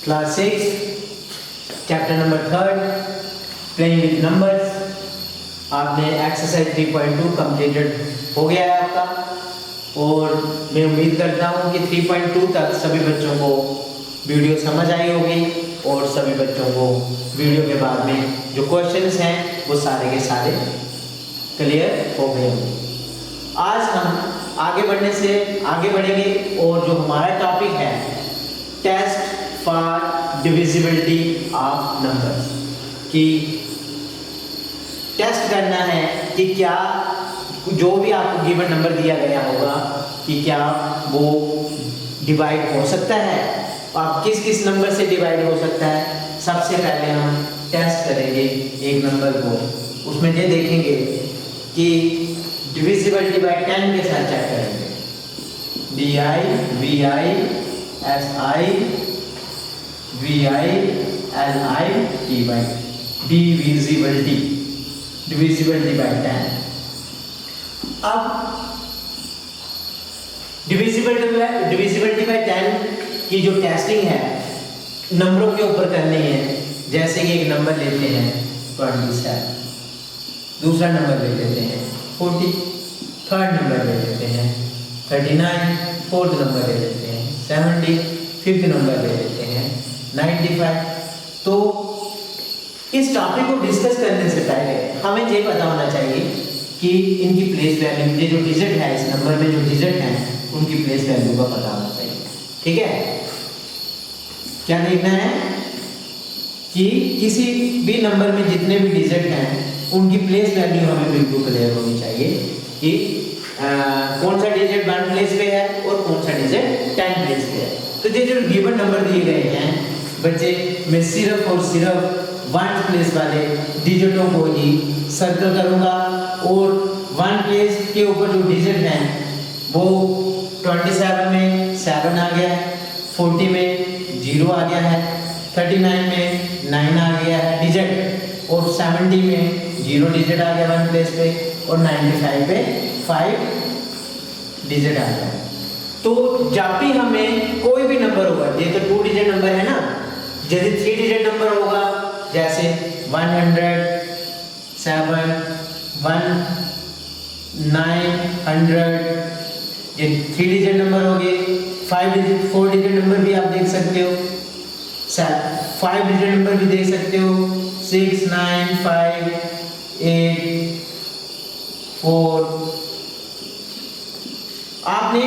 Class 6 chapter number 3 playing with numbers. आपने exercise 3.2 completed हो गया है आपका, और मैं उम्मीद करता हूँ कि 3.2 तक सभी बच्चों को वीडियो समझ आई होगी और सभी बच्चों को वीडियो के बाद में जो क्वेश्चंस हैं वो सारे के सारे क्लियर हो गए होंगे। आज हम आगे बढ़ेंगे और जो हमारा टॉपिक है test for divisibility of numbers, कि टेस्ट करना है कि क्या जो भी आपको गिवन नंबर दिया गया होगा कि क्या वो डिवाइड हो सकता है, आप किस किस नंबर से डिवाइड हो सकता है। सबसे पहले हम टेस्ट करेंगे एक नंबर को, उसमें ये देखेंगे कि डिविजिबिलिटी बाय 10 के साथ चेक करेंगे। Divisibility bye 10। अब डिविजिबिलिटी बाय 10 की जो टेस्टिंग है नंबरों के ऊपर करनी है। जैसे कि एक नंबर लेते हैं 27, दूसरा नंबर ले लेते हैं 40, थर्ड नंबर ले लेते हैं 39, फोर्थ नंबर ले लेते हैं 70, फिफ्थ नंबर ले लेते हैं 95। तो इस टॉपिक को डिस्कस करने से पहले हमें ये पता होना चाहिए कि इनकी प्लेस वैल्यू, ये जो डिजिट है इस नंबर में जो डिजिट है उनकी प्लेस वैल्यू का पता होना चाहिए। ठीक है, क्या देखना है कि किसी भी नंबर में जितने भी डिजिट हैं उनकी प्लेस वैल्यू हमें बिल्कुल क्लियर होनी चाहिए कि कौन सा डिजिट 1 प्लेस पे है और कौन सा डिजिट 10 प्लेस पे है। तो ये जो गिवन नंबर दिए गए हैं बच्चे, मैं सिर्फ और सिर्फ 1 प्लेस वाले डिजिटों को ही सर्कल करूंगा, और 1 प्लेस के ऊपर जो डिजिट हैं वो 27 में 7 आ गया है, 40 में 0 आ गया है, 39 में 9 आ गया है डिजिट, और 70 में 0 डिजिट आ गया 1 प्लेस पे, और 95 पे 5 डिजिट आ गया। तो जब भी हमें कोई भी नंबर होगा, ये तो 2 डिजिट नंबर है ना, यदि 3 डिजिट नंबर होगा जैसे 100, 7, 1, 900, ये 3 डिजिट नंबर हो गए। 4 डिजिट नंबर भी आप देख सकते हो, 5 डिजिट नंबर भी देख सकते हो, 6, 9, 5, 8, 4। आपने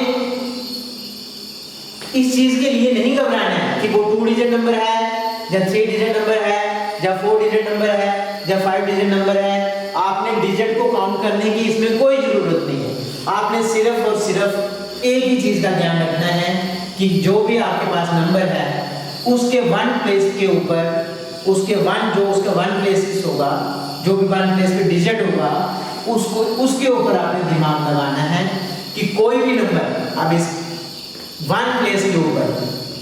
इस चीज के लिए नहीं घबराना है कि वो 2 डिजिट नंबर है या 3 डिजिट नंबर है या 4 डिजिट नंबर है या 5 डिजिट नंबर है। आपने डिजिट को काउंट करने की इसमें कोई जरूरत नहीं है। आपने सिर्फ और सिर्फ एक ही चीज का ध्यान रखना है कि जो भी आपके पास नंबर है उसके 1 प्लेस के ऊपर उसका 1 प्लेस होगा, जो भी 1 प्लेस पे डिजिट होगा उसके ऊपर आपने दिमाग लगाना है कि कोई भी नंबर अब इस 1 प्लेस के ऊपर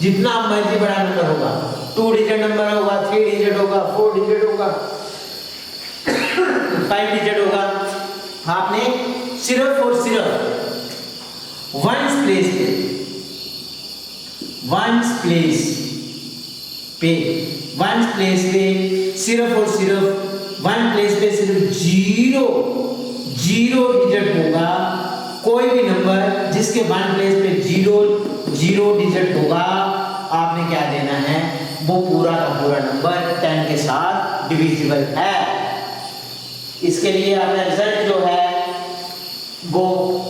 जितना मर्जी बड़ा नंबर होगा, 2 डिजिट नंबर होगा, 3 डिजिट होगा, 4 डिजिट होगा, 5 डिजिट होगा, आपने सिर्फ और सिर्फ 1 प्लेस पे सिर्फ और सिर्फ 1 प्लेस पे सिर्फ 0 डिजिट होगा। कोई भी नंबर जिसके 1 प्लेस पे 0 डिजिट होगा, आपने क्या देना है, वो पूरा का पूरा नंबर 10 के साथ डिविजिबल है। इसके लिए आपका रिजल्ट जो है वो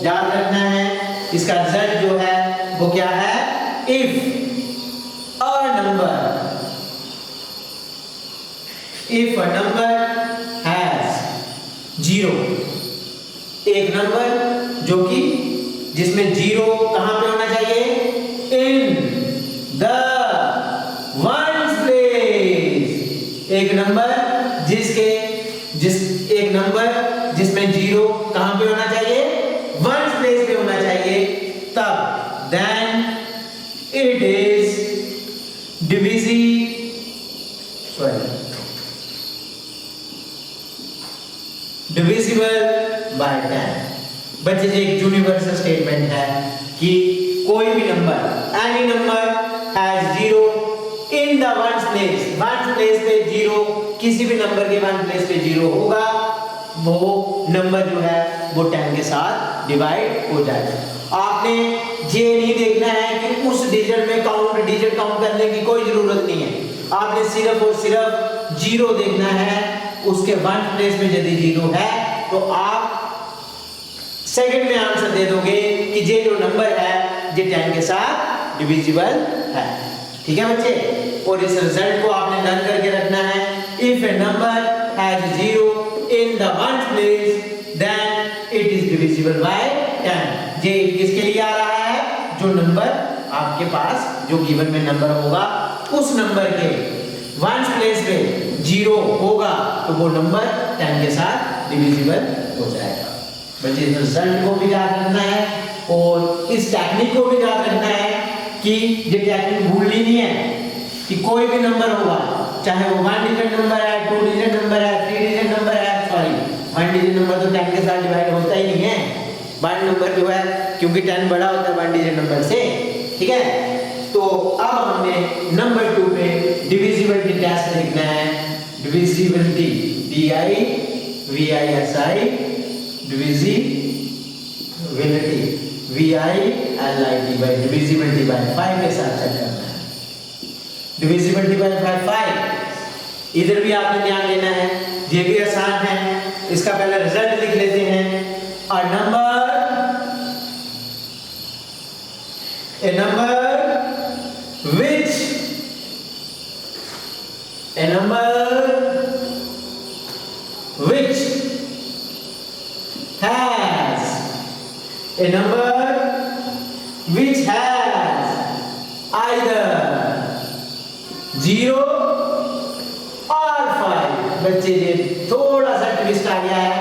याद रखना है। इसका रिजल्ट जो है वो क्या है, इफ a number has 0, एक नंबर जो कि जिसमें 0 कहां पे होना चाहिए, इन द 1 प्लेस। एक नंबर जिसमें 0 कहां पे होना चाहिए, 1 प्लेस पे होना चाहिए, तब then it is divisible by 10। बच्चे ये एक यूनिवर्सल स्टेटमेंट है कि कोई भी number, any number has 0 in one place पे जीरो, किसी भी नंबर के वन प्लेस पे जीरो होगा, वो नंबर जो है वो 10 के साथ डिवाइड हो जाएगा। आपने ये नहीं देखना है कि उस डिजिट में डिजिट काउंट करने की कोई जरूरत नहीं है, आपने सिर्फ और सिर्फ जीरो देखना है। उसके वन प्लेस में यदि जीरो है तो आप सेकंड में आंसर दे दोगे कि ये जो नंबर है ये 10 के साथ डिविजिबल है। ठीक है बच्चे, और इस रिजल्ट को आपने लर्न करके रखना है। If a number has zero in the one place then it is divisible by 10। ये किसके लिए आ रहा है? जो नंबर आपके पास जो गिवन में नंबर होगा उस नंबर के वन प्लेस पे जीरो होगा तो वो नंबर 10 के साथ डिविजिबल हो जाएगा। बच्चे इस रिजल्ट को भी याद रखना है और इस टेक्निक को भी याद रखना है कि ये टेक्निक भूलनी नहीं है कि कोई भी नंबर होगा, चाहे वो 1 डिजिट नंबर है, 2 डिजिट नंबर है, 3 डिजिट नंबर है, सॉरी 1 डिजिट नंबर तो 10 के साथ डिवाइड होता ही नहीं है। 1 नंबर जो है क्योंकि 10 बड़ा होता है 1 डिजिट नंबर से। ठीक है, तो अब हमने नंबर 2 पे डिविजिबिलिटी टेस्ट लिखना है। Divisibility DIVISI divisibility VILIT by divisibility by 5 के साथ चेक करना है। डिविजिबिलिटी बाय 5 इधर भी आपने ध्यान देना है, ये भी आसान है। इसका पहले रिजल्ट लिख लेते हैं। A number which has either 0 or 5। बच्चे ये थोड़ा सा ट्विस्ट आ गया है।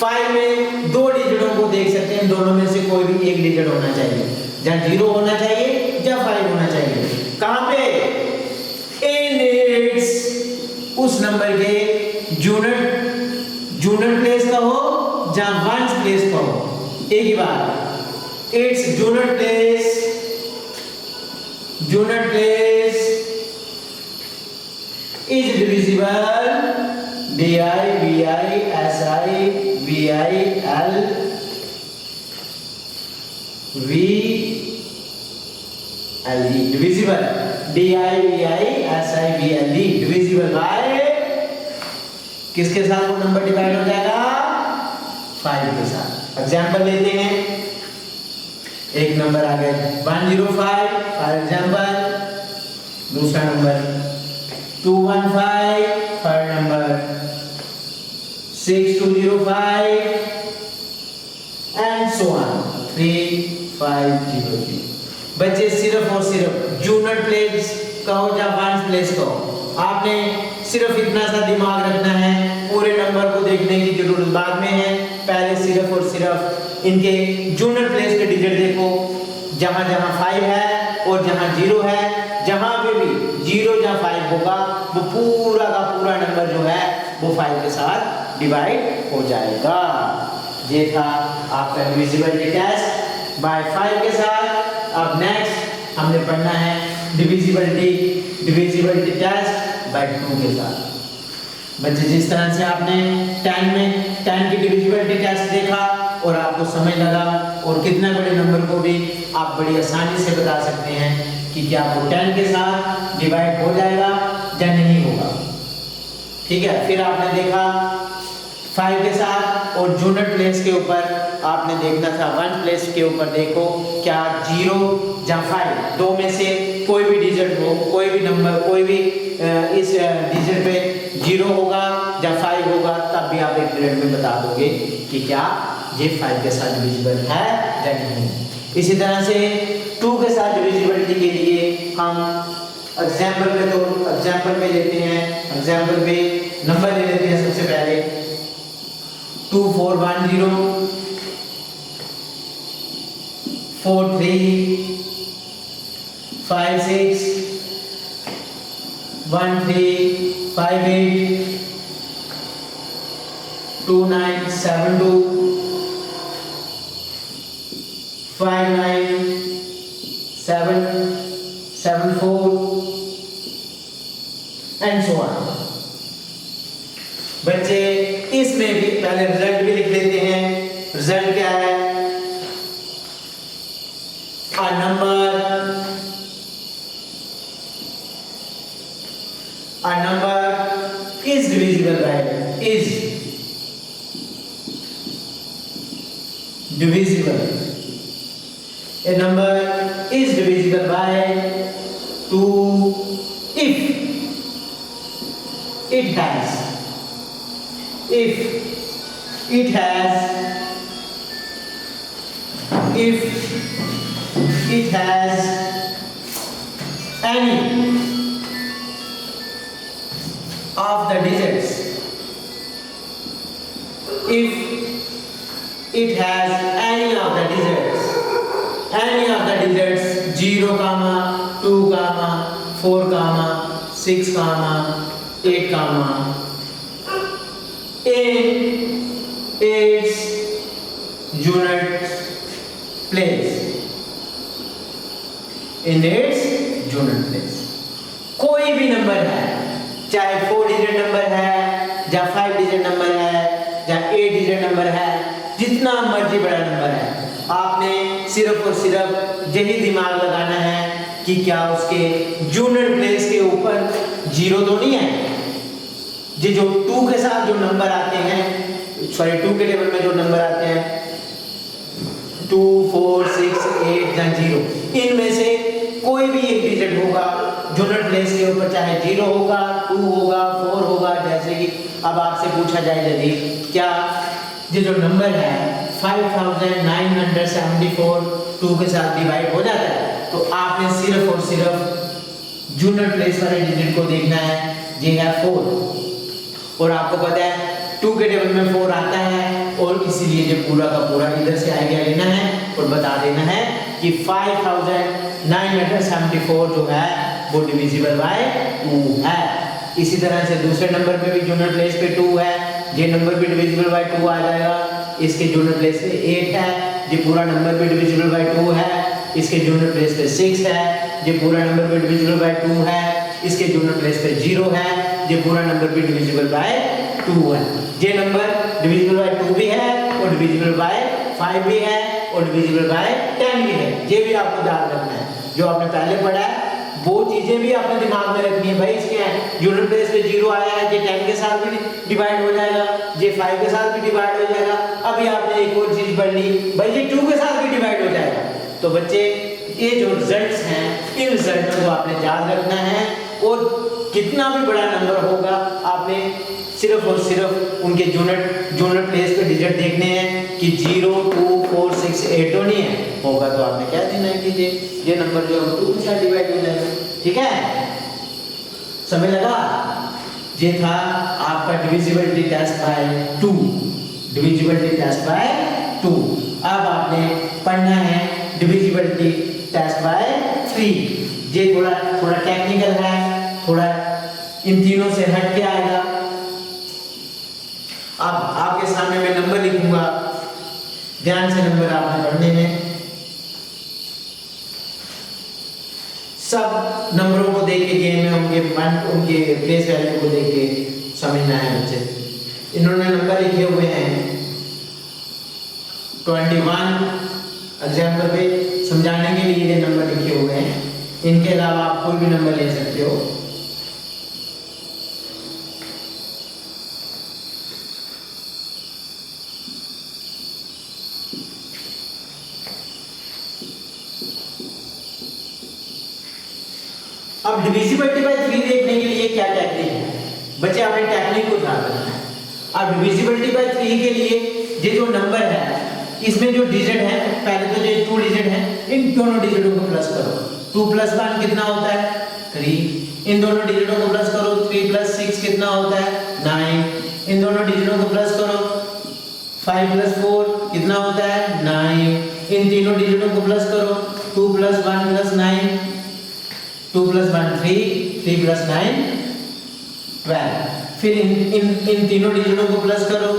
5 में 2 डिजिटों को देख सकते हैं, दोनों में से कोई भी एक डिजिट होना चाहिए, जहाँ 0 होना चाहिए या 5 होना चाहिए। कहाँ पे? इन इट्स उस नंबर के यूनिट प्लेस का हो जहाँ वंस प्लेस का हो। एक ही बात, its unit place is divisible divisible by किसके साथ वो नंबर डिवाइड हो जाएगा? 5 के साथ। एग्जांपल लेते हैं, एक नंबर आ गया 105 फॉर एग्जांपल, दूसरा number 215 third number 6205 and so on 3503। बच्चे सिर्फ और सिर्फ यूनिट प्लेस का हो या वंस प्लेस का हो, आपने सिर्फ इतना सा दिमाग रखना है। पूरे नंबर को देखने की जरूरत बाद में है, पहले सिर्फ और सिर्फ इनके यूनिट प्लेस के डिजिट देखो, जहां जहां 5 है और जहां 0 है, जहां पे भी 0 या 5 होगा वो पूरा का पूरा नंबर जो है वो 5 के साथ डिवाइड हो जाएगा। ये था आपका डिविजिबिलिटी टेस्ट बाय 5 के साथ। अब नेक्स्ट हमने पढ़ना है डिविजिबिलिटी टेस्ट बाय 2 के साथ। बच्चे जिस तरह से आपने 10 की डिविजिबिलिटी टेस्ट देखा और आपको समझ लगा और कितने बड़े नंबर को भी आप बड़ी आसानी से बता सकते हैं कि क्या वो 10 के साथ डिवाइड हो जाएगा या नहीं होगा। ठीक है, फिर आपने देखा 5 के साथ और यूनिट प्लेस के ऊपर आपने देखना था, 1 प्लेस के ऊपर देखो क्या 0 या 5 दो में से कोई भी डिजिट हो, कोई भी नंबर, कोई भी इस डिजिट पे 0 होगा या 5 होगा, तब भी आप एक मिनट में बता दोगे कि क्या ये 5 के साथ डिविजिबल है या नहीं। इसी तरह से 2 के साथ डिविजिबिलिटी के लिए हम एग्जाम्पल पे लेते हैं। एग्जाम्पल पे नंबर ले लेते हैं सबसे पहले 2410 43 56 1358 2972 5974 एंड सो ऑन। बच्चे इसमें भी पहले रिजल्ट भी लिख लेते हैं। रिजल्ट क्या है? A number is divisible by a number is divisible by 2 if it has any of the digits. If it has any of the digits 0, 2, 4, 6, 8, in its unit place. कोई भी नंबर है, चाहे 4 डिजिट नंबर है, या 5 digit number है, या 8 digit number है, जितना मर्जी बड़ा नंबर है, आपने सिर्फ और सिर्फ यही दिमाग लगाना है कि क्या उसके यूनिट प्लेस के ऊपर 0 तो नहीं है। ये जो 2 के साथ जो नंबर आते हैं, सॉरी 2 के टेबल में जो नंबर आते हैं 2, 4, 6, 8 या 0, इनमें से कोई भी एक डिजिट होगा यूनिट प्लेस के ऊपर, चाहे 0 होगा, 2 होगा, 4 होगा। जैसे कि अब आपसे पूछा जाए यदि क्या ये जो नंबर है 5974 2 के साथ डिवाइड हो जाता है, तो आपने सिर्फ और सिर्फ यूनिट प्लेस वाले डिजिट को देखना है। ये है 4 और आपको पता है 2 के टेबल में 4 आता है, और इसीलिए ये पूरा का पूरा इधर से आइडिया लेना है और बता देना है कि 5974 जो है वो डिविजिबल बाय 2 है। इसी तरह से दूसरे नंबर पे भी यूनिट प्लेस पे 2 है, ये नंबर भी डिविजिबल बाय 2 आ जाएगा। इसके यूनिट प्लेस पे 8 है, ये पूरा नंबर भी डिविजिबल बाय 2 है। इसके यूनिट प्लेस पे 6 है, ये पूरा नंबर भी डिविजिबल बाय 2 है। इसके यूनिट प्लेस पे 0 है, ये पूरा नंबर भी डिविजिबल बाय 2 है। ये नंबर डिविजिबल बाय 2 भी है और डिविजिबल बाय 5 भी है और डिविजिबल बाय 10 भी है। ये भी आपको याद रखना है, जो आपने पहले पढ़ा है वो चीजें भी आपने दिमाग में रखनी है। भाई इसके यूनिट प्लेस पे 0 आया है, ये 10 के साथ भी डिवाइड हो जाएगा, ये 5 के साथ भी डिवाइड हो जाएगा। अभी आपने एक और चीज पढ़ ली, भाई ये 2 के साथ भी डिवाइड हो जाएगा। तो बच्चे ये जो रिजल्ट्स हैं, इन रिजल्टों को आपने याद रखना है, और कितना भी बड़ा नंबर होगा आपने सिर्फ और सिर्फ उनके यूनिट प्लेस पे डिजिट देखने हैं कि 0, 2, 4, 6, 8 तो नहीं है, होगा तो आपने क्या देना है कि ये नंबर जो 2 के साथ डिवाइड हो जाएगा। ठीक है, समझ लगा? ये था आपका डिविजिबिलिटी टेस्ट बाय 2। अब आपने पढ़ना है डिविजिबिलिटी टेस्ट बाय 3। ये थोड़ा टेक्निकल है, थोड़ा इन तीनों से हट के आएगा। अब आपके सामने मैं नंबर लिखूंगा, ध्यान से नंबर आपने पढ़ने हैं। सब नंबरों को देख के गेम में उनके प्लेस वैल्यू को देख के समझना है बच्चे। इन्होंने नंबर लिखे हुए हैं 21, एग्जाम्पल पे समझाने के लिए ये नंबर लिखे हुए हैं। इनके अलावा आप कोई भी नंबर ले सकते हो। अब डिविजिबिलिटी बाय 3 देखने के लिए क्या टेक्निक है बच्चे, आपने टेक्निक को ध्यान रखना है। अब डिविजिबिलिटी बाय 3 के लिए ये जो नंबर है, इसमें जो डिजिट है, पहले तो ये 2 डिजिट है, इन दोनों डिजिटों को प्लस करो। 2 + 1 कितना होता है? 3। इन दोनों डिजिटों को प्लस करो। 3 + 6 कितना होता है? 9। इन दोनों डिजिटों को प्लस करो। 5 + 4 कितना होता है? 9। इन तीनों डिजिटों को प्लस करो। 2 + 1 + 9, 2 + 1 3, 3 + 9 12। फिर इन तीनों डिजिटों को प्लस करो।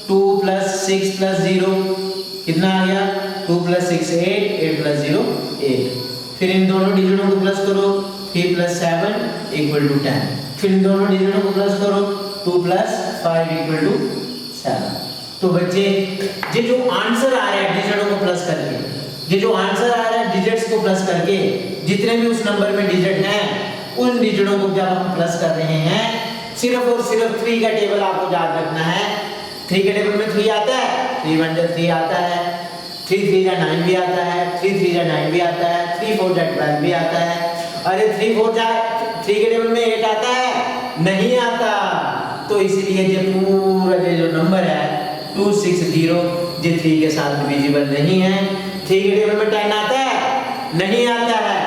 2 + 6 + 0 कितना आ गया? 2 + 6 8, 8 + 0 8। फिर इन दोनों डिजिटों को प्लस करो। 3 + 7 = 10। फिर इन दोनों डिजिटों को प्लस करो, 2 + 5 = 7। तो बच्चे ये जो आंसर आ रहा है डिजिटों को प्लस करके, ये जो आंसर आ रहा है डिजिट्स को प्लस करके, जितने भी उस नंबर में डिजिट हैं उन डिजिटों को जब हम प्लस कर रहे हैं, सिर्फ और सिर्फ 3 का टेबल आपको याद रखना है। 3 के टेबल में 3 आता है, 3 × 3 आता है, 3 × 3 = 9 भी आता है, 3 × 3 = 9 भी आता है, 3 × 4 = 12 भी आता है। अरे 3 के टेबल में 8 आता है? नहीं आता। तो इसीलिए ये पूरा जो नंबर है 260 ये 3 के साथ डिविजिबल नहीं है। 3 के टेबल में 10 आता है? नहीं आता है।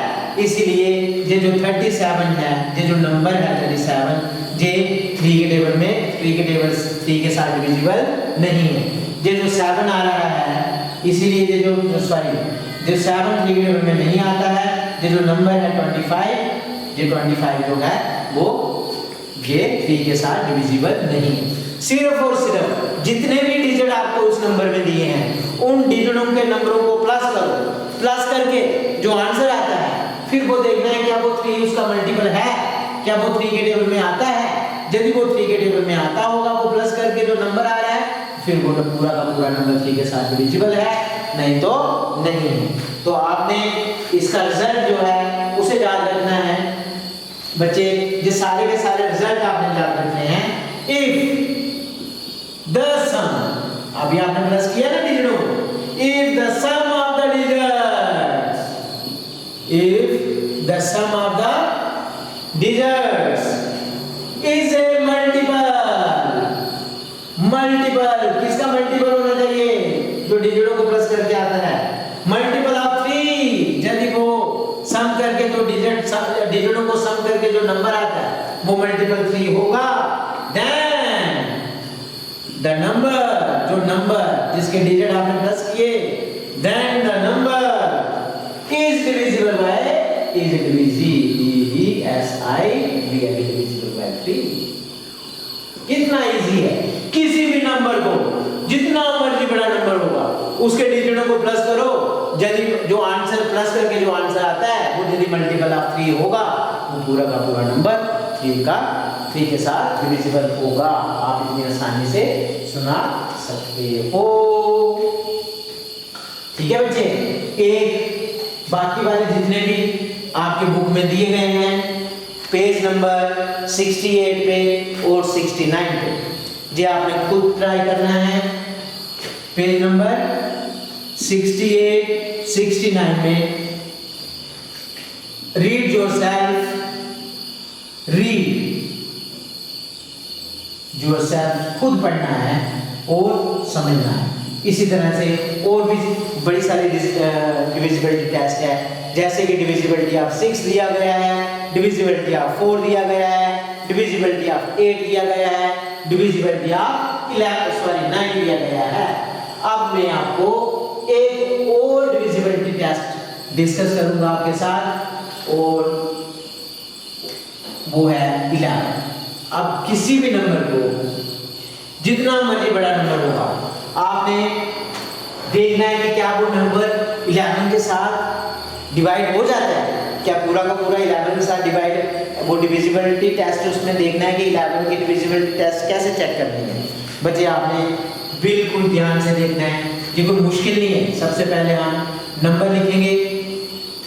इसीलिए ये जो 37 है, ये जो नंबर है 37, ये 3 के टेबल में 3 के साथ डिविजिबल नहीं है। ये जो 7 आ रहा है, इसीलिए ये जो 7 3 के टेबल में नहीं आता है। ये जो नंबर है 25, ये 25 जो है वो ये 3 के साथ डिविजिबल नहीं है। सिर्फ और सिर्फ जितने भी डिजिट आपको उस नंबर में दिए हैं उन डिजिटों के नंबरों को प्लस करो, प्लस करके जो आंसर आता है फिर वो देखना है क्या वो 3 उसका मल्टीपल है, क्या वो 3 के टेबल में आता है। यदि वो 3 के टेबल में आता होगा वो प्लस करके जो नंबर आ रहा है फिर वो पूरा का पूरा नंबर 3 के साथ डिविजिबल है, नहीं तो नहीं है। तो आपने इसका रिजल्ट जो है उसे याद रखना है बच्चे। ये सारे के सारे रिजल्ट आपने याद रखने हैं। इफ द सम, अभी आपने प्लस किया ना डिजिटों को, if the sum of the digits, if the sum of the digits is a multiple, multiple किसका मल्टीपल होना चाहिए? जो डिजिटों को प्लस करके आता है, मल्टीपल ऑफ 3। यदि वो सम करके जो डिजिटों को सम करके जो नंबर आता है वो मल्टीपल 3 होगा, देन द नंबर, जो नंबर जिसके डिजिट आपने प्लस किए, then the number is divisible by, is divisible by 3। कितना इजी है। किसी भी नंबर को जितना मर्जी बड़ा नंबर होगा उसके डिजिटों को प्लस करो, यदि जो आंसर प्लस करके जो आंसर आता है वो यदि मल्टीपल ऑफ 3 होगा वो पूरा का पूरा नंबर 3 के साथ डिविजिबल होगा। आप इतनी आसानी से सुना सकते हो। ठीक है बच्चे। एक बाकी वाले जितने भी आपके बुक में दिए गए हैं पेज नंबर 68 पे और 69 पे, ये आपने खुद ट्राई करना है। पेज नंबर 68 69 में रीड योरसेल्फ, खुद पढ़ना है और समझना है। इसी तरह से और भी बड़ी सारी डिविजिबिलिटी टेस्ट है, जैसे कि डिविजिबिलिटी ऑफ 6 दिया गया है, डिविजिबिलिटी ऑफ 4 दिया गया है, डिविजिबिलिटी ऑफ 8 दिया गया है, डिविजिबिलिटी ऑफ 9 दिया गया है। अब मैं आपको एक और डिविजिबिलिटी टेस्ट डिस्कस करूंगा आपके साथ और वो है 11। अब किसी भी नंबर को जितना मर्जी बड़ा नंबर होगा आपने देखना है कि क्या वो नंबर 11 के साथ डिवाइड हो जाता है, क्या पूरा का पूरा 11 के साथ डिवाइड। वो डिविजिबिलिटी टेस्ट उसमें देखना है कि 11 की डिविजिबिलिटी टेस्ट कैसे चेक करनी है। बच्चे आपने बिल्कुल ध्यान से देखना है, ये कोई मुश्किल नहीं है। सबसे पहले हम नंबर लिखेंगे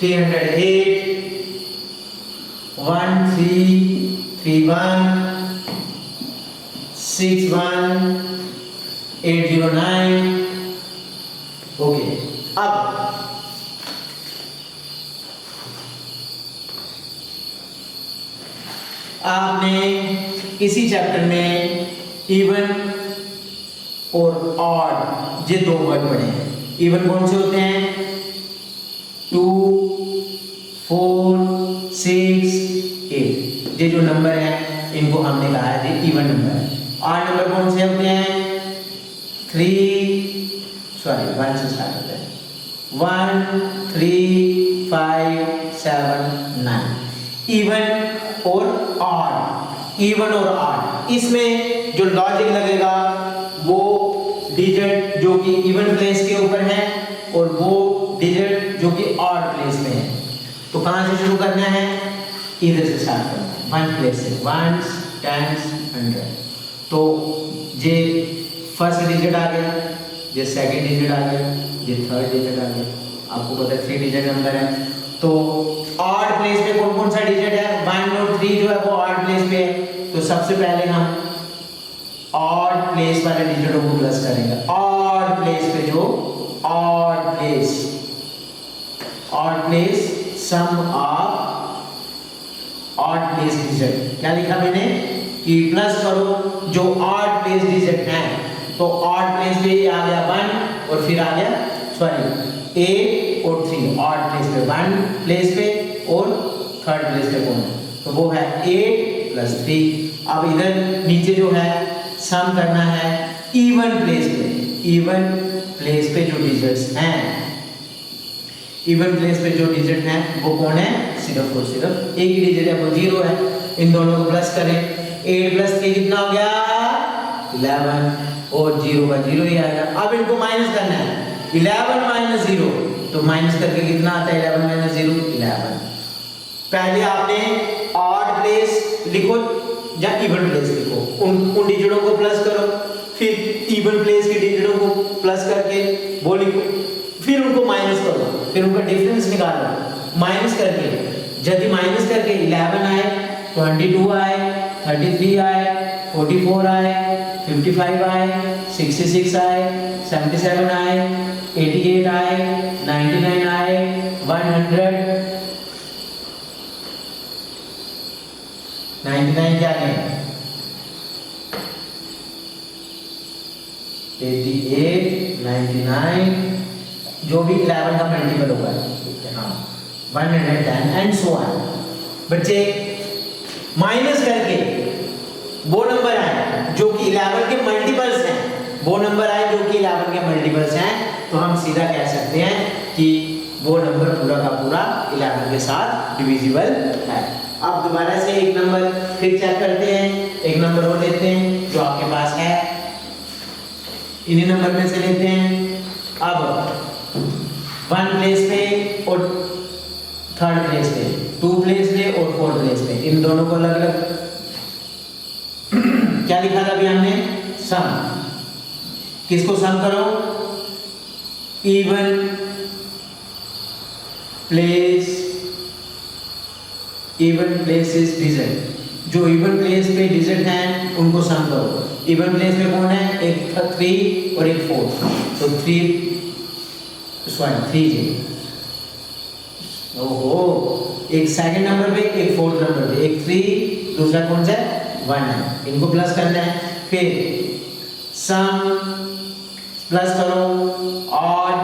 308 1331 61 809। ओके, अब आपने इसी चैप्टर में इवन और ऑड ये 2 वर्ड पढ़े हैं। इवन कौन से होते हैं? 2 4 6 8। ये जो नंबर है इनको हमने कहा है ये इवन नंबर है। ऑड नंबर कौन से होते हैं? 1 से स्टार्ट होते हैं। 1 3 5 7 9। इवन और ऑड, इवन और ऑड, इसमें जो लॉजिक लगेगा वो डिजिट जो कि इवन प्लेस के ऊपर है और वो डिजिट जो कि ऑड प्लेस में है। तो कहां से शुरू करना है? इधर से स्टार्ट करना है। वन प्लेस से, वंस, टेंस, 100। तो ये फर्स्ट डिजिट आ गया, ये सेकंड डिजिट आ गया, ये थर्ड डिजिट आ गया। आपको पता है 3 डिजिट नंबर है। तो ऑड प्लेस पे कौन कौन सा डिजिट है? 1 और 3 जो है वो ऑड प्लेस पे है। तो सबसे पहले हम ऑड प्लेस वाले डिजिटों को प्लस करेंगे। ऑड प्लेस पे जो odd place sum of odd place digit, क्या लिखा मैंने कि प्लस करो जो ऑड प्लेस डिजिट हैं। तो ऑड प्लेस पे आ गया 1 और फिर आ गया 8 और 3 ऑड प्लेस पे, 1 प्लेस पे और थर्ड प्लेस पे कौन है? तो वो है 8 + 3। अब इधर नीचे जो है सम करना है इवन प्लेस पे। इवन प्लेस पे जो डिजिट्स हैं, इवन प्लेस पे जो डिजिट हैं वो कौन है? सिर्फ और सिर्फ एक ही डिजिट है, वो 0 है। इन दोनों को प्लस करें, 8 + 3 कितना हो गया? 11 और 0 का 0 ही आएगा। अब इनको माइनस करना है, 11 - 0 तो माइनस करके कितना आता है? 11 - 0 11। पहले आपने ऑड प्लेस लिखो या इवन प्लेस लिखो, उन डिजिटों को प्लस करो, फिर इवन प्लेस के डिजिटों को प्लस करके वो लिखो, फिर उनको माइनस करो, फिर उनका डिफरेंस निकालो। माइनस करके, यदि माइनस करके 11 आए, 22 आए, 33 आए, 44 आए, 55 आए, 66 आए, 77 आए, 88 आए, 99 आए, 100, 99 क्या है? 88, 99 जो भी 11 का मल्टीपल होगा, हाँ 110 एंड सो ऑन। बच्चे माइनस करके वो नंबर आए जो कि 11 के मल्टीपल्स हैं, वो नंबर आए जो कि 11 के मल्टीपल्स हैं, तो हम सीधा कह सकते हैं कि वो नंबर पूरा का पूरा 11 के साथ डिविजिबल है। अब दोबारा से एक नंबर फिर चेक करते हैं, एक नंबर और लेते हैं जो आपके पास है, इन्हीं नंबर में से लेते हैं। अब 1 प्लेस पे और थर्ड प्लेस पे, 2 प्लेस पे और 4 प्लेस पे, इन दोनों को अलग अलग क्या लिखा था अभी हमने? सम। किसको सम करो? इवन प्लेसेस डिजिट, जो इवन प्लेस पे डिजिट हैं उनको सम करो। इवन प्लेस में कौन है? एक 3 और एक 4, तो 3 जी। ओहो, एक सेकंड नंबर पे, एक फोर्थ नंबर पे, एक 3, दूसरा कौन सा है? 1 है। इनको प्लस करना है, फिर सम प्लस करो odd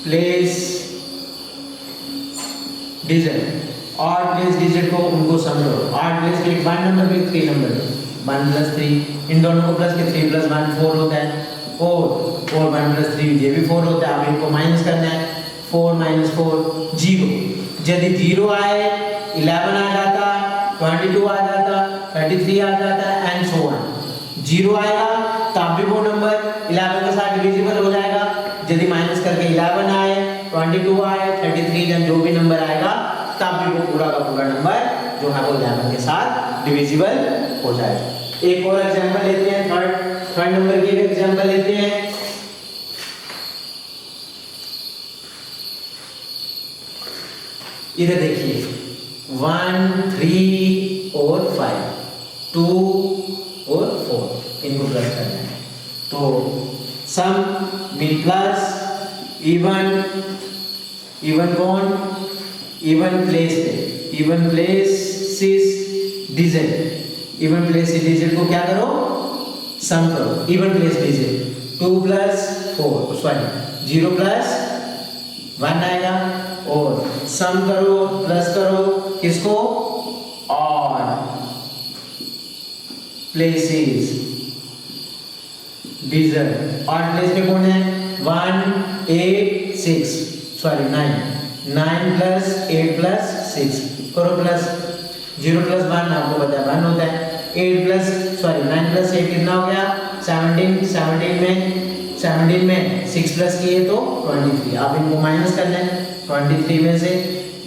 place digit, odd place digit को उनको सम करो। ऑड प्लेस के 1 नंबर पे, 3 नंबर पे, 1 + 3, इन दोनों को प्लस के 3 + 1 4 होता है, और 1 + 3 ये भी 4 होता है। अब इनको माइनस करना है, 4 - 4 0। यदि 0 आए 11 आ जाता, 22 आ जाता, 33 आ जाता एंड सो ऑन। 0 आएगा तब भी वो नंबर 11 के साथ डिविजिबल हो जाएगा। यदि माइनस करके 11 आए, 22 आए, 33 या जो भी नंबर आएगा तब भी वो पूरा का पूरा नंबर जो है वो 11 के साथ डिविजिबल हो जाएगा। एक और एग्जांपल लेते हैं, थर्ड नंबर की एग्जांपल लेते हैं। इधर देखिए 1, 3 और 5, 2 और 4, इनको प्लस करना है। तो सम मीन प्लस इवन कौन? इवन प्लेस पे, even places digit, even place digit को क्या करो? सम करो। इवन प्लेस डिजिट 2 + 4 सॉरी 0 + 1 आएगा, और सम करो प्लस करो किसको? Odd places digit. Odd place में कौन है? 1, 8, 6 सॉरी 9 + 8 + 6 करो प्लस। 0 + 1 आपको पता है 1 होता है। 9 + 8 कितना हो गया? 17 में 6 प्लस किए तो 23। अब इनको माइनस करना है, 23 में से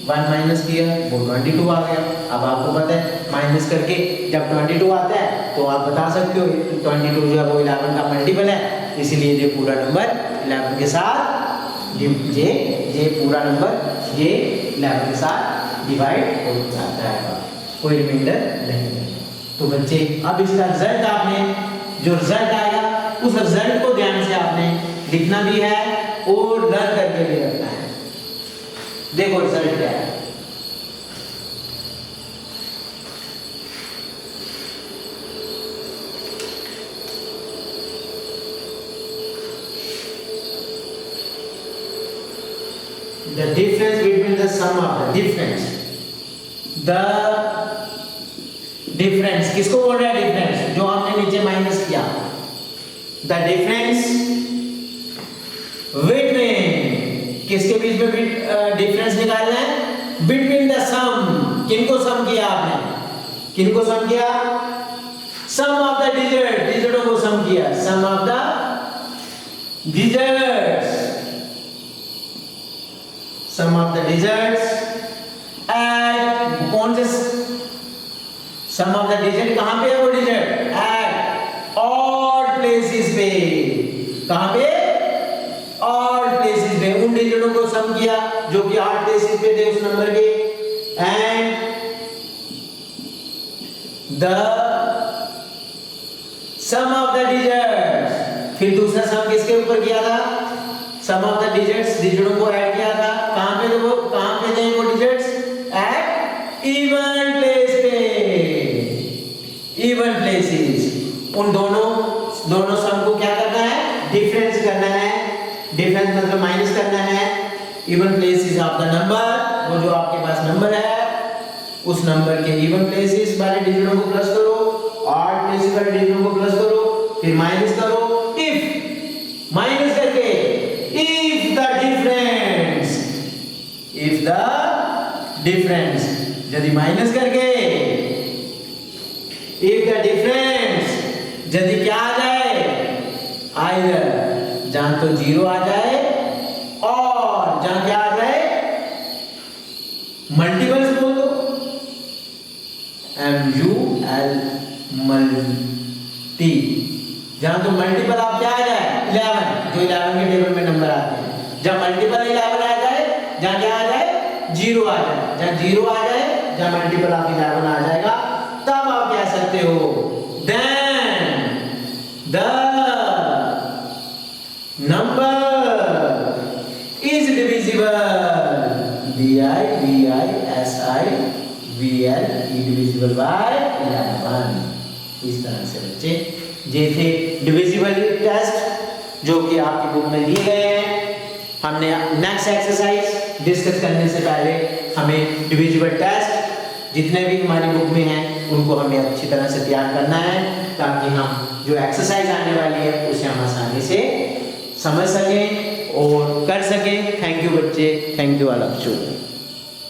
1 माइनस किया वो 22 आ गया। अब आपको पता है माइनस करके जब 22 आता है तो आप बता सकते हो 22 जो है वो 11 का मल्टीपल है, इसीलिए ये पूरा नंबर 11 के साथ ये पूरा नंबर ये 11 के साथ डिवाइड हो जाता है, कोई रिमाइंडर नहीं है। तो बच्चे अब इसका रिजल्ट आपने जो रिजल्ट आएगा उस रिजल्ट को ध्यान से आपने लिखना भी है और लर्न करके भी रखना है। देखो रिजल्ट क्या है। The difference between the sum of the difference किसको बोल रहा है? डिफरेंस जो आपने नीचे माइनस किया। द डिफरेंस बिटवीन किसके बीच में डिफरेंस निकालना है? बिटवीन द सम, किनको सम किया आपने? किनको सम किया? सम ऑफ द डिजिटों को सम किया। Sum of the digits, sum of the digits at कौन से सम ऑफ द डिजिट कहां पे है? वो डिजिट एट ऑड प्लेसेस पे। कहां पे? ऑड प्लेसेस पे। उन डिजिटों को सम किया जो कि ऑड प्लेसेस पे थे उस नंबर के। And the sum of the digits, फिर दूसरा सम किसके ऊपर किया था? सम ऑफ द डिजिट्स, डिजिटों को ऐड किया था। कहां पे थे वो? कहां पे थे वो डिजिट्स? एट इवन प्लेस पे, इवन प्लेसेस। उन दोनों सम को क्या करना है? डिफरेंस करना है। डिफरेंस मतलब माइनस करना है। Even places of the number, वो जो आपके पास नंबर है उस नंबर के इवन प्लेसेस वाले डिजिटों को प्लस करो, ऑड प्लेसेस वाले डिजिटों को प्लस करो, फिर माइनस करो। इफ माइनस करके if the difference यदि माइनस करके if the difference यदि क्या आ जाए? either जहां तो 0 आ जाए और जहां क्या आ जाए? मल्टीपल्स बोल दो, MUL मल्टी, जहां तो मल्टीपल आप क्या आ जाए? 11, जो 11 के टेबल में नंबर आते हैं। जब मल्टीपल 11 आ जाए, जहां क्या आ जाए? 0 आ जाए। जहां 0 आ जाए, जहां मल्टीपल ऑफ 11 आ जाएगा, तब आप कह सकते हो then the number is divisible, divisible divisible by 11। इस तरह से बच्चे ये थे डिविजिबल टेस्ट जो कि आपकी बुक में दिए गए हैं। हमने नेक्स्ट एक्सरसाइज डिस्कस करने से पहले हमें डिविजिबल टेस्ट जितने भी हमारी बुक में हैं उनको हमें अच्छी तरह से तैयार करना है ताकि हम जो एक्सरसाइज आने वाली है उसे हम आसानी से समझ सकें और कर सकें। थैंक यू बच्चे, thank you all of you.